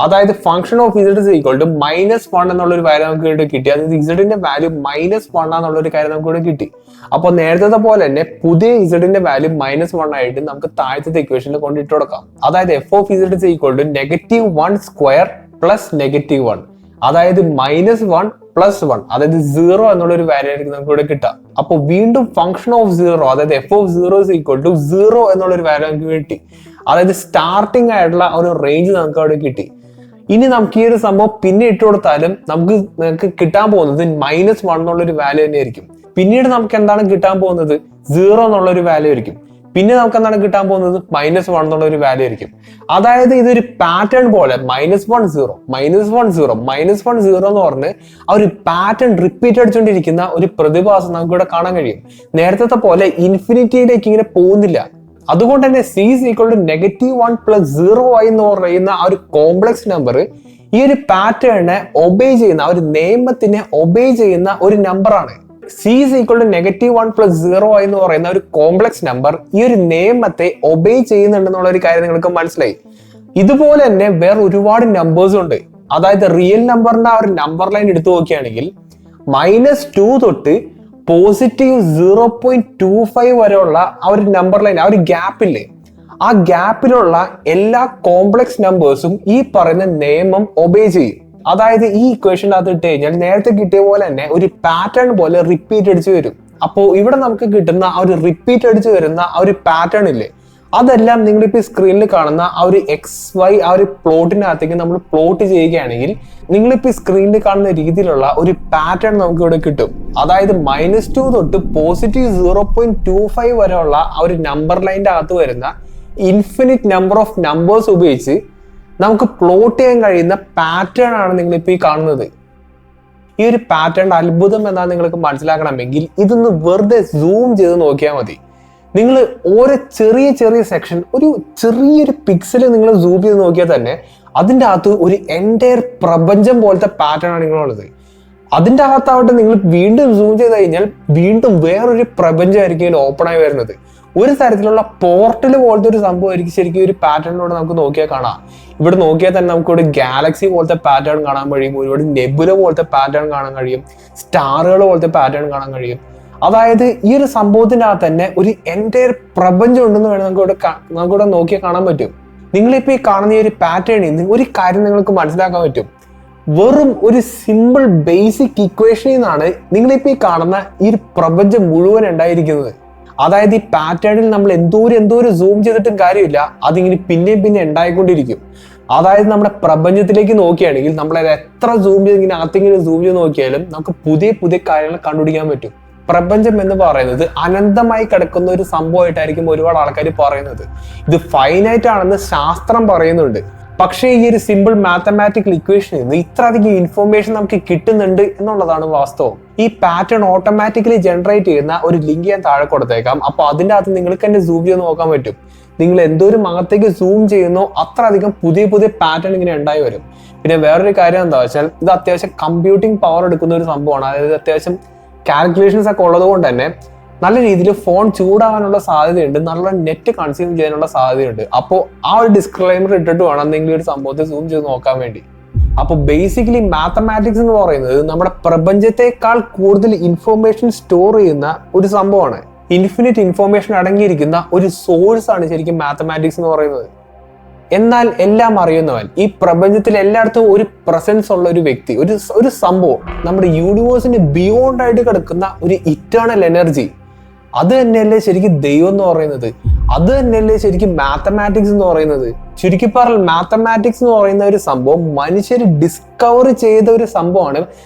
അതായത് function of z is equal to -1 എന്നുള്ളൊരു വാല്യൂ നമുക്ക് ഇവിടെ കിട്ടി. അതായത് z വാല്യൂ -1 എന്നുള്ളൊരു കാര്യം നമുക്ക് ഇവിടെ കിട്ടി. അപ്പൊ നേരത്തെ പോലെ തന്നെ പുതിയ z വാല്യൂ -1 ആയിട്ട് നമുക്ക് താഴത്തെ ഇക്വേഷനിൽ കൊണ്ടിട്ട് കൊടുക്കാം. അതായത് f of z is equal to -1² plus -1, അതായത് -1 plus 1, അതായത് 0 എന്നുള്ളൊരു വാല്യൂ ആയിരിക്കും നമുക്ക് ഇവിടെ കിട്ടുക. അപ്പൊ വീണ്ടും ഫംഗ്ഷൻ ഓഫ് 0, അതായത് f of 0 is equal to 0 എന്നുള്ളൊരു വാല്യൂ നമുക്ക് കിട്ടി. അതായത് സ്റ്റാർട്ടിംഗ് ആയിട്ടുള്ള ഒരു റേഞ്ച് നമുക്ക് അവിടെ കിട്ടി. ഇനി നമുക്ക് ഈ ഒരു സംഭവം പിന്നെ ഇട്ട് കൊടുത്താലും നമുക്ക് കിട്ടാൻ പോകുന്നത് -1 എന്നുള്ളൊരു വാല്യൂ തന്നെ ആയിരിക്കും. പിന്നീട് നമുക്ക് എന്താണ് കിട്ടാൻ പോകുന്നത്? 0 എന്നുള്ളൊരു വാല്യൂ ആയിരിക്കും. പിന്നെ നമുക്ക് എന്താണ് കിട്ടാൻ പോകുന്നത്? -1 എന്നുള്ള ഒരു വാല്യൂ ആയിരിക്കും. അതായത് ഇതൊരു പാറ്റേൺ പോലെ -1 0 -1 0 -1 0 എന്ന് പറഞ്ഞ് ആ ഒരു പാറ്റേൺ റിപ്പീറ്റ് അടിച്ചുകൊണ്ടിരിക്കുന്ന ഒരു പ്രതിഭാസം നമുക്ക് ഇവിടെ കാണാൻ കഴിയും. നേരത്തെ പോലെ ഇൻഫിനിറ്റിയിലേക്ക് ഇങ്ങനെ പോകുന്നില്ല. അതുകൊണ്ട് തന്നെ c is equal to -1 + 0i എന്ന് പറയുന്ന ആ ഒരു കോംപ്ലക്സ് നമ്പർ ഈ ഒരു പാറ്റേണിനെ ഒബേ ചെയ്യുന്ന, ആ ഒരു നിയമത്തിനെ ഒബേ ചെയ്യുന്ന ഒരു നമ്പറാണ്. c is equal to -1 + 0i എന്ന് പറയുന്ന ഒരു കോംപ്ലക്സ് നമ്പർ ഈ ഒരു നിയമത്തെ ഒബേ ചെയ്യുന്നുണ്ടെന്നുള്ള ഒരു കാര്യം നിങ്ങൾക്ക് മനസ്സിലായി. ഇതുപോലെ തന്നെ വേറെ ഒരുപാട് നമ്പേഴ്സ് ഉണ്ട്. അതായത് റിയൽ നമ്പറിന്റെ ആ ഒരു നമ്പർ ലൈൻ എടുത്തു നോക്കുകയാണെങ്കിൽ -2 തൊട്ട് +0.25 വരെയുള്ള ആ ഒരു നമ്പർ ലൈൻ, ആ ഒരു ഗ്യാപ്പില്ലേ, ആ ഗ്യാപ്പിലുള്ള എല്ലാ കോംപ്ലക്സ് നമ്പേഴ്സും ഈ പറയുന്ന നിയമം ഒബേ ചെയ്യും. അതായത് ഈ ഇക്വേഷൻ അത് ഇട്ട് കഴിഞ്ഞാൽ നേരത്തെ കിട്ടിയ പോലെ തന്നെ ഒരു പാറ്റേൺ പോലെ റിപ്പീറ്റ് അടിച്ചു വരും. അപ്പോൾ ഇവിടെ നമുക്ക് കിട്ടുന്ന ആ ഒരു റിപ്പീറ്റ് അടിച്ചു വരുന്ന ആ ഒരു പാറ്റേൺ ഇല്ലേ, അതെല്ലാം നിങ്ങളിപ്പോൾ സ്ക്രീനിൽ കാണുന്ന ആ ഒരു XY ആ ഒരു പ്ലോട്ടിനകത്തേക്ക് നമ്മൾ പ്ലോട്ട് ചെയ്യുകയാണെങ്കിൽ നിങ്ങളിപ്പോൾ സ്ക്രീനിൽ കാണുന്ന രീതിയിലുള്ള ഒരു പാറ്റേൺ നമുക്ക് ഇവിടെ കിട്ടും. അതായത് -2 തൊട്ട് +0.25 വരെയുള്ള ആ ഒരു നമ്പർ ലൈൻ്റെ അകത്ത് വരുന്ന ഇൻഫിനിറ്റ് നമ്പർ ഓഫ് നമ്പേഴ്സ് ഉപയോഗിച്ച് നമുക്ക് പ്ലോട്ട് ചെയ്യാൻ കഴിയുന്ന പാറ്റേൺ ആണ് നിങ്ങളിപ്പോൾ ഈ കാണുന്നത്. ഈ ഒരു പാറ്റേൺ അത്ഭുതം എന്താണെന്ന് നിങ്ങൾക്ക് മനസ്സിലാക്കണമെങ്കിൽ ഇതൊന്ന് വെറുതെ സൂം ചെയ്ത് നോക്കിയാൽ മതി. നിങ്ങൾ ഓരോ ചെറിയ ചെറിയ സെക്ഷൻ, ഒരു ചെറിയൊരു പിക്സൽ നിങ്ങൾ സൂം ചെയ്ത് നോക്കിയാൽ തന്നെ അതിൻ്റെ അകത്ത് ഒരു എൻറ്റയർ പ്രപഞ്ചം പോലത്തെ പാറ്റേൺ ആണ് നിങ്ങളുള്ളത്. അതിൻ്റെ അകത്താവട്ടെ നിങ്ങൾ വീണ്ടും സൂം ചെയ്ത് കഴിഞ്ഞാൽ വീണ്ടും വേറൊരു പ്രപഞ്ചമായിരിക്കും ഓപ്പൺ ആയി വരുന്നത്. ഒരു തരത്തിലുള്ള പോർട്ടൽ പോലത്തെ ഒരു സംഭവമായിരിക്കും ശരിക്കും ഒരു പാറ്റേണിലൂടെ നമുക്ക് നോക്കിയാൽ കാണാം. ഇവിടെ നോക്കിയാൽ തന്നെ നമുക്ക് ഒരു ഗാലക്സി പോലത്തെ പാറ്റേൺ കാണാൻ കഴിയും, ഒരുപാട് നെബുല പോലത്തെ പാറ്റേൺ കാണാൻ കഴിയും, സ്റ്റാറുകൾ പോലത്തെ പാറ്റേൺ കാണാൻ കഴിയും. അതായത് ഈ ഒരു സംഭവത്തിനകത്ത് തന്നെ ഒരു എൻറ്റയർ പ്രപഞ്ചം ഉണ്ടെന്ന് വേണം നമുക്കിവിടെ നോക്കിയാൽ കാണാൻ പറ്റും. നിങ്ങളിപ്പോൾ ഈ കാണുന്ന ഈ ഒരു പാറ്റേണിൽ നിന്ന് ഒരു കാര്യം നിങ്ങൾക്ക് മനസ്സിലാക്കാൻ പറ്റും. വെറും ഒരു സിമ്പിൾ ബേസിക് ഇക്വേഷനിൽ നിന്നാണ് നിങ്ങളിപ്പോൾ ഈ കാണുന്ന ഈ ഒരു പ്രപഞ്ചം മുഴുവൻ ഉണ്ടായിരിക്കുന്നത്. അതായത് ഈ പാറ്റേണിൽ നമ്മൾ എന്തോരം സൂം ചെയ്തിട്ടും കാര്യമില്ല, അതിങ്ങനെ പിന്നെ ഉണ്ടായിക്കൊണ്ടിരിക്കും. അതായത് നമ്മുടെ പ്രപഞ്ചത്തിലേക്ക് നോക്കിയാണെങ്കിൽ നമ്മളത് എത്ര സൂം ചെയ്ത് ഇങ്ങനെ അകത്തിങ്ങനെ സൂം ചെയ്ത് നോക്കിയാലും നമുക്ക് പുതിയ കാര്യങ്ങൾ കണ്ടുപിടിക്കാൻ പറ്റും. പ്രപഞ്ചം എന്ന് പറയുന്നത് അനന്തമായി കിടക്കുന്ന ഒരു സംഭവമായിട്ടായിരിക്കും ഒരുപാട് ആൾക്കാർ പറയുന്നത്. ഇത് ഫൈനൈറ്റ് ആണെന്ന് ശാസ്ത്രം പറയുന്നുണ്ട്. പക്ഷേ ഈ ഒരു സിമ്പിൾ മാത്തമാറ്റിക്കൽ ഇക്വേഷനിൽ നിന്ന് ഇത്ര അധികം ഇൻഫോർമേഷൻ നമുക്ക് കിട്ടുന്നുണ്ട് എന്നുള്ളതാണ് വാസ്തവം. ഈ പാറ്റേൺ ഓട്ടോമാറ്റിക്കലി ജനറേറ്റ് ചെയ്യുന്ന ഒരു ലിങ്ക് ഞാൻ താഴെ കൊടുത്തേക്കാം. അപ്പോൾ അതിൻ്റെ അകത്ത് നിങ്ങൾക്ക് തന്നെ സൂം ചെയ്ത് നോക്കാൻ പറ്റും. നിങ്ങൾ എന്തോരം അകത്തേക്ക് സൂം ചെയ്യുന്നോ അത്ര അധികം പുതിയ പാറ്റേൺ ഇങ്ങനെ ഉണ്ടായി വരും. പിന്നെ വേറൊരു കാര്യം എന്താ വെച്ചാൽ ഇത് അത്യാവശ്യം കമ്പ്യൂട്ടിംഗ് പവർ എടുക്കുന്ന ഒരു സംഭവമാണ്. അതായത് അത്യാവശ്യം കാൽക്കുലേഷൻസ് ഒക്കെ ഉള്ളത് കൊണ്ട് തന്നെ നല്ല രീതിയിൽ ഫോൺ ചൂടാവാനുള്ള സാധ്യതയുണ്ട്, നല്ല നെറ്റ് കൺസ്യൂം ചെയ്യാനുള്ള സാധ്യതയുണ്ട്. അപ്പോൾ ആ ഒരു ഡിസ്ക്ലൈമർ ഇട്ടിട്ട് വേണം എന്തെങ്കിലും ഒരു സംഭവത്തെ സൂം ചെയ്ത് നോക്കാൻ വേണ്ടി. അപ്പോൾ ബേസിക്കലി മാത്തമാറ്റിക്സ് എന്ന് പറയുന്നത് നമ്മുടെ പ്രപഞ്ചത്തെക്കാൾ കൂടുതൽ ഇൻഫോർമേഷൻ സ്റ്റോർ ചെയ്യുന്ന ഒരു സംഭവമാണ്. ഇൻഫിനിറ്റ് ഇൻഫോർമേഷൻ അടങ്ങിയിരിക്കുന്ന ഒരു സോഴ്സ് ആണ് ശരിക്കും മാത്തമാറ്റിക്സ് എന്ന് പറയുന്നത്. എന്നാൽ എല്ലാം അറിയുന്നവൻ, ഈ പ്രപഞ്ചത്തിൽ എല്ലായിടത്തും ഒരു പ്രസൻസ് ഉള്ള ഒരു വ്യക്തി, ഒരു സംഭവം, നമ്മുടെ യൂണിവേഴ്സിന് ബിയോണ്ട് ആയിട്ട് കിടക്കുന്ന ഒരു ഇറ്റേണൽ എനർജി, അത് തന്നെയല്ലേ ശരിക്കും ദൈവം എന്ന് പറയുന്നത്. അത് തന്നെയല്ലേ ശരിക്കും മാത്തമാറ്റിക്സ് എന്ന് പറയുന്നത്. ചുരുക്കി പറഞ്ഞാൽ മാത്തമാറ്റിക്സ് എന്ന് പറയുന്ന ഒരു സംഭവം മനുഷ്യർ ഡിസ്കവർ ചെയ്ത ഒരു സംഭവമാണ്.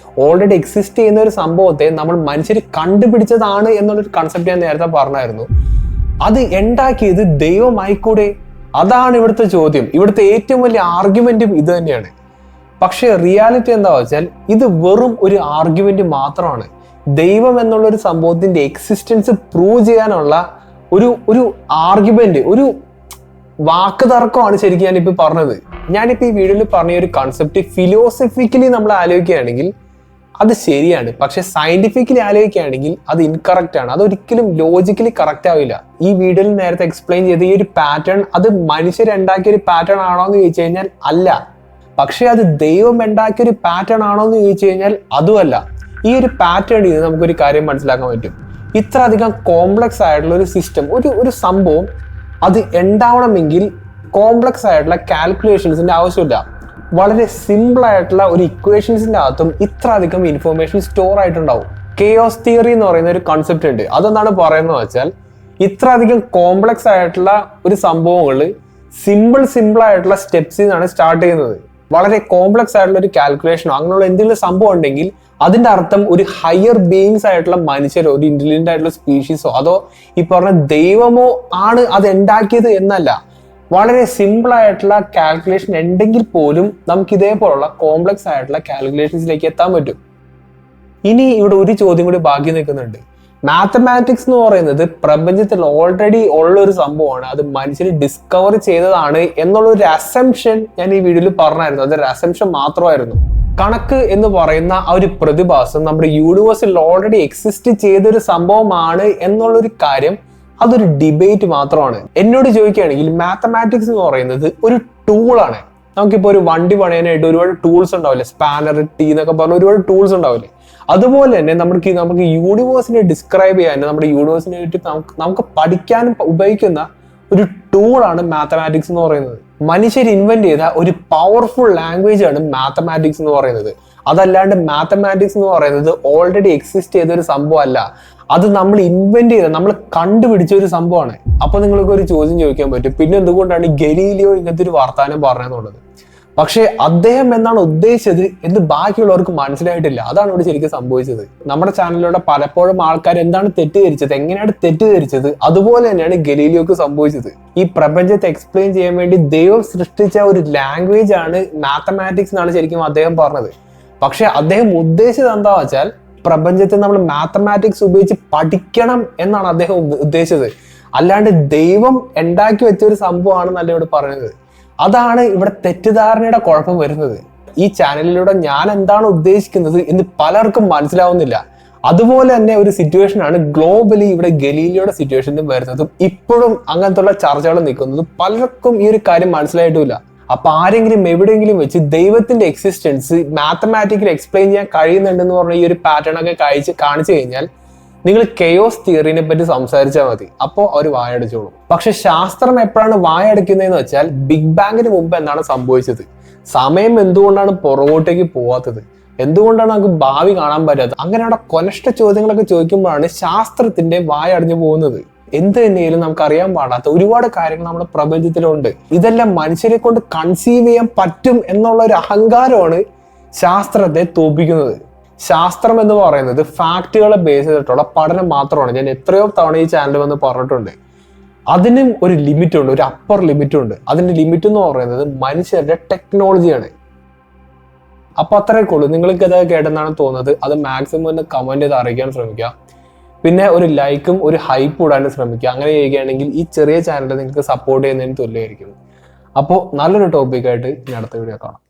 ഓൾറെഡി എക്സിസ്റ്റ് ചെയ്യുന്ന ഒരു സംഭവത്തെ നമ്മൾ മനുഷ്യർ കണ്ടുപിടിച്ചതാണ് എന്നുള്ളൊരു കൺസെപ്റ്റ് ഞാൻ നേരത്തെ പറഞ്ഞായിരുന്നു. അത് ഉണ്ടാക്കിയത് ദൈവമായിക്കൂടെ? അതാണ് ഇവിടുത്തെ ചോദ്യം. ഇവിടുത്തെ ഏറ്റവും വലിയ ആർഗ്യുമെന്റും ഇത് തന്നെയാണ്. പക്ഷെ റിയാലിറ്റി എന്താ വെച്ചാൽ ഇത് വെറും ഒരു ആർഗ്യുമെന്റ് മാത്രമാണ്. ദൈവം എന്നുള്ള ഒരു സംഭവത്തിന്റെ എക്സിസ്റ്റൻസ് പ്രൂവ് ചെയ്യാനുള്ള ഒരു ആർഗ്യുമെന്റ്, ഒരു വാക്ക് തർക്കമാണ് ശരിക്കും ഞാനിപ്പോ പറഞ്ഞത്. ഞാനിപ്പോ ഈ വീഡിയോയിൽ പറഞ്ഞ ഒരു കൺസെപ്റ്റ് ഫിലോസഫിക്കലി നമ്മൾ ആലോചിക്കുകയാണെങ്കിൽ അത് ശരിയാണ്, പക്ഷെ സയന്റിഫിക്കലി ആലോചിക്കുകയാണെങ്കിൽ അത് ഇൻകറക്റ്റ് ആണ്. അതൊരിക്കലും ലോജിക്കലി കറക്റ്റ് ആവില്ല. ഈ വീഡിയോയിൽ നേരത്തെ എക്സ്പ്ലെയിൻ ചെയ്ത ഈ ഒരു പാറ്റേൺ അത് മനുഷ്യരുണ്ടാക്കിയ ഒരു പാറ്റേൺ ആണോ എന്ന് ചോദിച്ചു കഴിഞ്ഞാൽ അല്ല. പക്ഷെ അത് ദൈവം ഉണ്ടാക്കിയ ഒരു പാറ്റേൺ ആണോ എന്ന് ചോദിച്ചു കഴിഞ്ഞാൽ അതുമല്ല. ഈ ഒരു പാറ്റേണിൽ നിന്ന് നമുക്കൊരു കാര്യം മനസ്സിലാക്കാൻ പറ്റും. ഇത്ര അധികം കോംപ്ലക്സ് ആയിട്ടുള്ള ഒരു സിസ്റ്റം, ഒരു സംഭവം അത് ഉണ്ടാവണമെങ്കിൽ കോംപ്ലക്സ് ആയിട്ടുള്ള കാൽക്കുലേഷൻസിന്റെ ആവശ്യമില്ല. വളരെ സിമ്പിൾ ആയിട്ടുള്ള ഒരു ഇക്വേഷൻസിന്റെ അകത്തും ഇത്ര അധികം ഇൻഫോർമേഷൻ സ്റ്റോർ ആയിട്ടുണ്ടാവും. കെയോസ് തിയറി എന്ന് പറയുന്ന ഒരു കൺസെപ്റ്റ് ഉണ്ട്. അതെന്താണ് പറയുന്നത് വെച്ചാൽ ഇത്ര അധികം കോംപ്ലക്സ് ആയിട്ടുള്ള ഒരു സംഭവങ്ങൾ സിമ്പിൾ ആയിട്ടുള്ള സ്റ്റെപ്സിൽ നിന്നാണ് സ്റ്റാർട്ട് ചെയ്യുന്നത്. വളരെ കോംപ്ലക്സ് ആയിട്ടുള്ള ഒരു കാൽക്കുലേഷനോ അങ്ങനെയുള്ള എന്തെങ്കിലും സംഭവം ഉണ്ടെങ്കിൽ അതിന്റെ അർത്ഥം ഒരു ഹയർ ബീയിങ്സ് ആയിട്ടുള്ള മനുഷ്യരോ ഒരു ഇന്റലിജന്റ് ആയിട്ടുള്ള സ്പീഷീസോ അതോ ഈ പറഞ്ഞ ദൈവമോ ആണ് അത് ഉണ്ടാക്കിയത് എന്നല്ല. വളരെ സിമ്പിൾ ആയിട്ടുള്ള കാൽക്കുലേഷൻ ഉണ്ടെങ്കിൽ പോലും നമുക്ക് ഇതേപോലുള്ള കോംപ്ലക്സ് ആയിട്ടുള്ള കാൽക്കുലേഷൻസിലേക്ക് എത്താൻ പറ്റും. ഇനി ഇവിടെ ഒരു ചോദ്യം കൂടി ബാക്കി നിൽക്കുന്നുണ്ട്. മാത്തമാറ്റിക്സ് എന്ന് പറയുന്നത് പ്രപഞ്ചത്തിൽ ഓൾറെഡി ഉള്ള ഒരു സംഭവമാണ്, അത് മനുഷ്യർ ഡിസ്കവർ ചെയ്തതാണ് എന്നുള്ള ഒരു അസംഷൻ ഞാൻ ഈ വീഡിയോയിൽ പറഞ്ഞായിരുന്നു. അതൊരു അസംഷൻ മാത്രമായിരുന്നു. കണക്ക് എന്ന് പറയുന്ന ആ ഒരു പ്രതിഭാസം നമ്മുടെ യൂണിവേഴ്സിൽ ഓൾറെഡി എക്സിസ്റ്റ് ചെയ്തൊരു സംഭവമാണ് എന്നുള്ളൊരു കാര്യം അതൊരു ഡിബേറ്റ് മാത്രമാണ്. എന്നോട് ചോദിക്കുകയാണെങ്കിൽ മാത്തമാറ്റിക്സ് എന്ന് പറയുന്നത് ഒരു ടൂളാണ്. നമുക്കിപ്പോൾ ഒരു വണ്ടി പണിയാനായിട്ട് ഒരുപാട് ടൂൾസ് ഉണ്ടാവില്ലേ, സ്പാനർ, ടീ എന്നൊക്കെ പറഞ്ഞ ഒരുപാട് ടൂൾസ് ഉണ്ടാവില്ലേ. അതുപോലെ തന്നെ നമുക്ക് യൂണിവേഴ്സിനെ ഡിസ്ക്രൈബ് ചെയ്യാനും നമ്മുടെ യൂണിവേഴ്സിനെ പറ്റി നമുക്ക് പഠിക്കാനും ഉപയോഗിക്കുന്ന ഒരു ടൂളാണ് മാത്തമാറ്റിക്സ് എന്ന് പറയുന്നത്. മനുഷ്യർ ഇൻവെന്റ് ചെയ്ത ഒരു പവർഫുൾ ലാംഗ്വേജ് ആണ് മാത്തമാറ്റിക്സ് എന്ന് പറയുന്നത്. അതല്ലാണ്ട് മാത്തമാറ്റിക്സ് എന്ന് പറയുന്നത് ഓൾറെഡി എക്സിസ്റ്റ് ചെയ്ത ഒരു സംഭവം അല്ല, അത് നമ്മൾ ഇൻവെന്റ് ചെയ്ത, നമ്മൾ കണ്ടുപിടിച്ച ഒരു സംഭവമാണ്. അപ്പൊ നിങ്ങൾക്ക് ഒരു ചോദ്യം ചോദിക്കാൻ പറ്റും, പിന്നെ എന്തുകൊണ്ടാണ് ഗലീലിയോ ഇങ്ങനത്തെ ഒരു വർത്താനം പറഞ്ഞതെന്നുള്ളത്. പക്ഷെ അദ്ദേഹം എന്നാണ് ഉദ്ദേശിച്ചത് എന്ന് ബാക്കിയുള്ളവർക്ക് മനസ്സിലായിട്ടില്ല. അതാണ് ഇവിടെ ശരിക്കും സംഭവിച്ചത്. നമ്മുടെ ചാനലിലൂടെ പലപ്പോഴും ആൾക്കാർ എന്താണ് തെറ്റിദ്ധരിച്ചത്, എങ്ങനെയാണ് തെറ്റിദ്ധരിച്ചത്, അതുപോലെ തന്നെയാണ് ഗലീലിയോക്ക് സംഭവിച്ചത്. ഈ പ്രപഞ്ചത്തെ എക്സ്പ്ലെയിൻ ചെയ്യാൻ വേണ്ടി ദൈവം സൃഷ്ടിച്ച ഒരു ലാംഗ്വേജ് ആണ് മാത്തമാറ്റിക്സ് എന്നാണ് ശരിക്കും അദ്ദേഹം പറഞ്ഞത്. പക്ഷെ അദ്ദേഹം ഉദ്ദേശിച്ചത് എന്താ വെച്ചാൽ പ്രപഞ്ചത്തെ നമ്മൾ മാത്തമാറ്റിക്സ് ഉപയോഗിച്ച് പഠിക്കണം എന്നാണ് അദ്ദേഹം ഉദ്ദേശിച്ചത്. അല്ലാണ്ട് ദൈവം ഉണ്ടാക്കി വെച്ച ഒരു സംഭവമാണെന്നല്ല ഇവിടെ പറയുന്നത്. അതാണ് ഇവിടെ തെറ്റിദ്ധാരണയുടെ കുഴപ്പം വരുന്നത്. ഈ ചാനലിലൂടെ ഞാൻ എന്താണ് ഉദ്ദേശിക്കുന്നത് എന്ന് പലർക്കും മനസ്സിലാവുന്നില്ല. അതുപോലെ തന്നെ ഒരു സിറ്റുവേഷൻ ആണ് ഗ്ലോബലി ഇവിടെ ഗലീലിയോയുടെ സിറ്റുവേഷനും വരുന്നതും ഇപ്പോഴും അങ്ങനത്തുള്ള ചർച്ചകൾ നിൽക്കുന്നതും പലർക്കും ഈ ഒരു കാര്യം മനസ്സിലായിട്ടുമില്ല. അപ്പൊ ആരെങ്കിലും എവിടെയെങ്കിലും വെച്ച് ദൈവത്തിന്റെ എക്സിസ്റ്റൻസ് മാത്തമാറ്റിക്കലി എക്സ്പ്ലെയിൻ ചെയ്യാൻ കഴിയുന്നുണ്ടെന്ന് പറഞ്ഞ ഈ ഒരു പാറ്റേൺ ഒക്കെ കാണിച്ചു കഴിഞ്ഞാൽ നിങ്ങൾ കെയോസ് തിയറിനെ പറ്റി സംസാരിച്ചാൽ മതി, അപ്പോൾ അവർ വായടച്ചോളും. പക്ഷെ ശാസ്ത്രം എപ്പോഴാണ് വായടക്കുന്നതെന്ന് വെച്ചാൽ ബിഗ് ബാങ്ങിന് മുമ്പ് എന്താണ് സംഭവിച്ചത്, സമയം എന്തുകൊണ്ടാണ് പുറകോട്ടേക്ക് പോവാത്തത്, എന്തുകൊണ്ടാണ് നമുക്ക് ഭാവി കാണാൻ പറ്റാത്തത്, അങ്ങനെയുള്ള കൊലഷ്ട ചോദ്യങ്ങളൊക്കെ ചോദിക്കുമ്പോഴാണ് ശാസ്ത്രത്തിന്റെ വായടഞ്ഞു പോകുന്നത്. എന്ത് തന്നെയാലും നമുക്ക് അറിയാൻ പാടാത്ത ഒരുപാട് കാര്യങ്ങൾ നമ്മുടെ പ്രപഞ്ചത്തിലുണ്ട്. ഇതെല്ലാം മനുഷ്യരെ കൊണ്ട് കൺസീവ് ചെയ്യാൻ പറ്റും എന്നുള്ള ഒരു അഹങ്കാരമാണ് ശാസ്ത്രത്തെ തോൽപ്പിക്കുന്നത്. ശാസ്ത്രം എന്ന് പറയുന്നത് ഫാക്റ്റുകളെ ബേസ് ചെയ്തിട്ടുള്ള പഠനം മാത്രമാണ്. ഞാൻ എത്രയോ തവണ ഈ ചാനൽ വന്ന് പറഞ്ഞിട്ടുണ്ട്. അതിനും ഒരു ലിമിറ്റ് ഉണ്ട്, ഒരു അപ്പർ ലിമിറ്റ് ഉണ്ട്. അതിന്റെ ലിമിറ്റ് എന്ന് പറയുന്നത് മനുഷ്യരുടെ ടെക്നോളജിയാണ്. അപ്പൊ അത്രയൊക്കെ ഉള്ളൂ. നിങ്ങൾക്ക് ഇത് കേട്ടെന്നാണ് തോന്നുന്നത്, അത് മാക്സിമം ഒന്ന് കമന്റ് ചെയ്ത് അറിയിക്കാൻ ശ്രമിക്കുക. പിന്നെ ഒരു ലൈക്കും ഒരു ഹൈപ്പ് ഇടാനും ശ്രമിക്കുക. അങ്ങനെ ചെയ്യുകയാണെങ്കിൽ ഈ ചെറിയ ചാനൽ നിങ്ങൾക്ക് സപ്പോർട്ട് ചെയ്യുന്നതിന് തുല്യമായിരിക്കും. അപ്പോൾ നല്ലൊരു ടോപ്പിക്കായിട്ട് ഇനി അടുത്ത വീഡിയോ കാണാം.